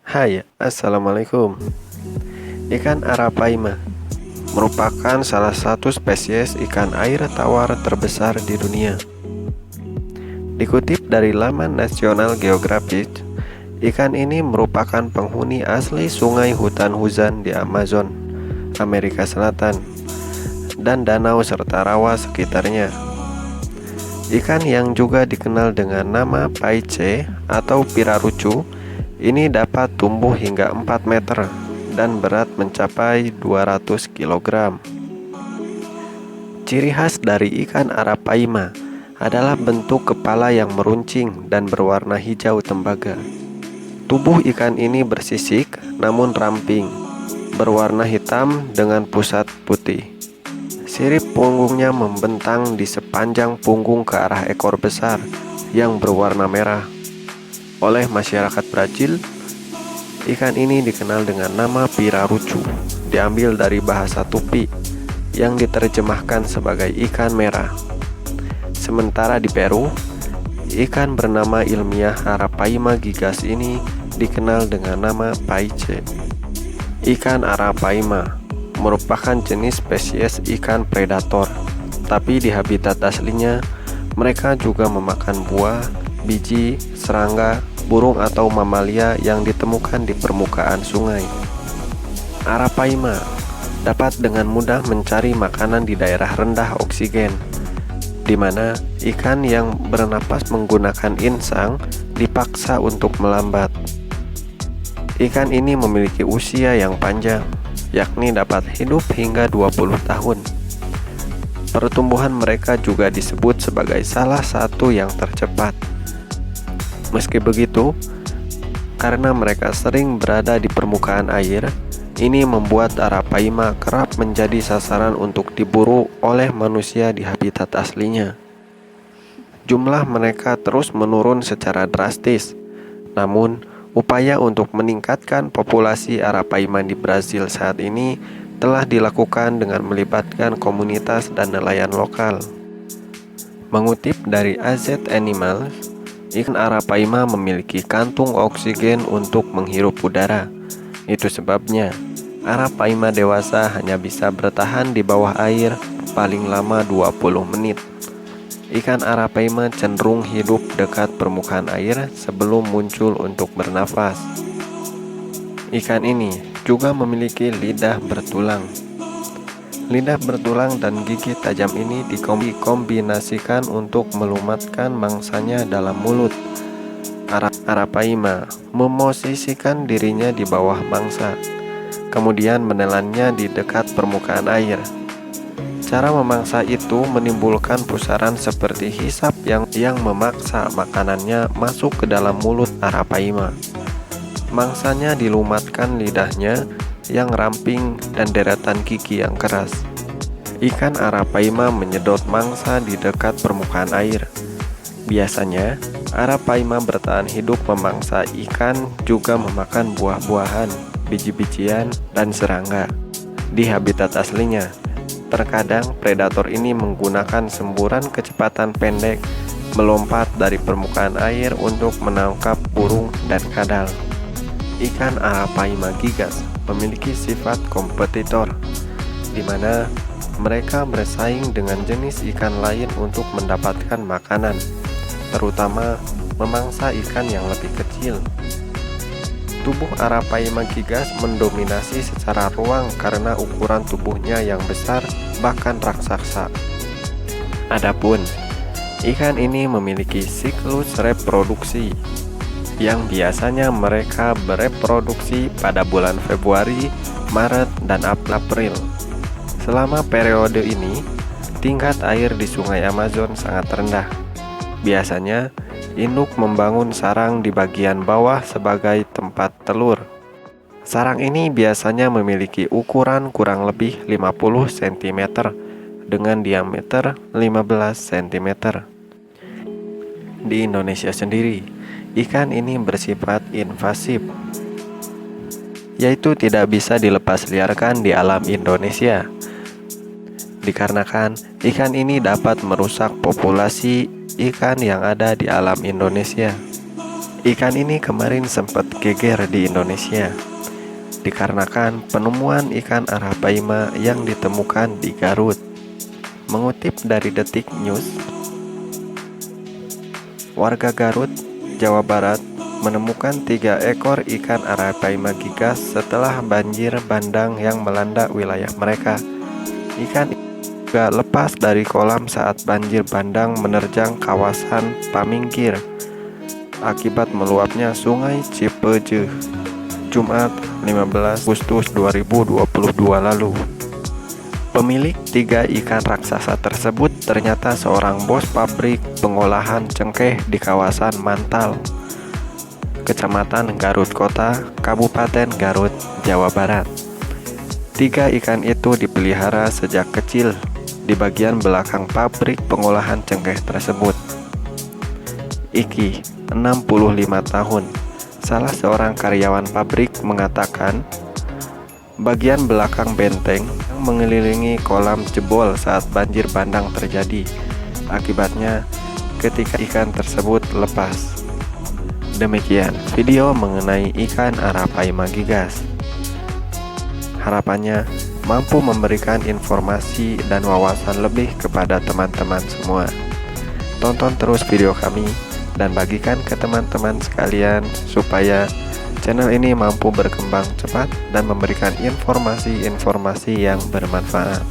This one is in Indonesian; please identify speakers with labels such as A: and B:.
A: Hai, Assalamualaikum. Ikan arapaima merupakan salah satu spesies ikan air tawar terbesar di dunia. Dikutip dari laman National Geographic, ikan ini merupakan penghuni asli sungai hutan hujan di Amazon, Amerika Selatan, dan danau serta rawa sekitarnya. Ikan yang juga dikenal dengan nama paice atau pirarucu ini dapat tumbuh hingga 4 meter dan berat mencapai 200 kg. Ciri khas dari ikan arapaima adalah bentuk kepala yang meruncing dan berwarna hijau tembaga. Tubuh ikan ini bersisik namun ramping, berwarna hitam dengan pusat putih. Sirip punggungnya membentang di sepanjang punggung ke arah ekor besar yang berwarna merah. Oleh masyarakat Brazil, ikan ini dikenal dengan nama pirarucu, diambil dari bahasa Tupi yang diterjemahkan sebagai ikan merah. Sementara di Peru, ikan bernama ilmiah Arapaima gigas ini dikenal dengan nama paice. Ikan arapaima merupakan jenis spesies ikan predator, tapi di habitat aslinya mereka juga memakan buah, biji, serangga, burung atau mamalia yang ditemukan di permukaan sungai. Arapaima dapat dengan mudah mencari makanan di daerah rendah oksigen, di mana ikan yang bernapas menggunakan insang dipaksa untuk melambat. Ikan ini memiliki usia yang panjang, yakni dapat hidup hingga 20 tahun. Pertumbuhan mereka juga disebut sebagai salah satu yang tercepat. Meski begitu, karena mereka sering berada di permukaan air, ini membuat arapaima kerap menjadi sasaran untuk diburu oleh manusia di habitat aslinya. Jumlah mereka terus menurun secara drastis, namun upaya untuk meningkatkan populasi arapaima di Brazil saat ini telah dilakukan dengan melibatkan komunitas dan nelayan lokal. Mengutip dari AZ Animal, ikan arapaima memiliki kantung oksigen untuk menghirup udara. Itu sebabnya arapaima dewasa hanya bisa bertahan di bawah air paling lama 20 menit. Ikan arapaima cenderung hidup dekat permukaan air sebelum muncul untuk bernafas. Ikan ini juga memiliki lidah bertulang. Lidah bertulang dan gigi tajam ini dikombinasikan untuk melumatkan mangsanya dalam mulut. Arapaima memosisikan dirinya di bawah mangsa, kemudian menelannya di dekat permukaan air. Cara memangsa itu menimbulkan pusaran seperti hisap yang memaksa makanannya masuk ke dalam mulut arapaima. Mangsanya dilumatkan lidahnya yang ramping dan deretan gigi yang keras. Ikan arapaima menyedot mangsa di dekat permukaan air. Biasanya, arapaima bertahan hidup memangsa ikan juga memakan buah-buahan, biji-bijian, dan serangga di habitat aslinya. Terkadang predator ini menggunakan semburan kecepatan pendek melompat dari permukaan air untuk menangkap burung dan kadal. Ikan arapaima gigas memiliki sifat kompetitor, di mana mereka bersaing dengan jenis ikan lain untuk mendapatkan makanan, terutama memangsa ikan yang lebih kecil. Tubuh arapaima gigas mendominasi secara ruang karena ukuran tubuhnya yang besar, bahkan raksasa. Adapun ikan ini memiliki siklus reproduksi yang biasanya mereka bereproduksi pada bulan Februari, Maret, dan April. Selama periode ini, tingkat air di Sungai Amazon sangat rendah. Biasanya induk membangun sarang di bagian bawah sebagai tempat telur. Sarang ini biasanya memiliki ukuran kurang lebih 50 cm dengan diameter 15 cm. Di Indonesia sendiri, ikan ini bersifat invasif, yaitu tidak bisa dilepas liarkan di alam Indonesia. Dikarenakan ikan ini dapat merusak populasi ikan yang ada di alam Indonesia. Ikan ini kemarin sempat geger di Indonesia dikarenakan penemuan ikan arapaima yang ditemukan di Garut. Mengutip dari Detik News, warga Garut, Jawa Barat menemukan 3 ekor ikan arapaima gigas setelah banjir bandang yang melanda wilayah mereka. Ikan juga lepas dari kolam saat banjir bandang menerjang kawasan Pamingkir akibat meluapnya Sungai Cipeujeuh, Jumat 15 Agustus 2022 lalu. Pemilik 3 ikan raksasa tersebut ternyata seorang bos pabrik pengolahan cengkeh di kawasan Mantal, Kecamatan Garut Kota, Kabupaten Garut, Jawa Barat. 3 ikan itu dipelihara sejak kecil di bagian belakang pabrik pengolahan cengkeh tersebut. Iki, 65 tahun, salah seorang karyawan pabrik mengatakan, bagian belakang benteng yang mengelilingi kolam jebol saat banjir bandang terjadi. Akibatnya, ketika ikan tersebut lepas. Demikian video mengenai ikan arapaima gigas. Harapannya mampu memberikan informasi dan wawasan lebih kepada teman-teman semua. Tonton terus video kami dan bagikan ke teman-teman sekalian supaya channel ini mampu berkembang cepat dan memberikan informasi-informasi yang bermanfaat.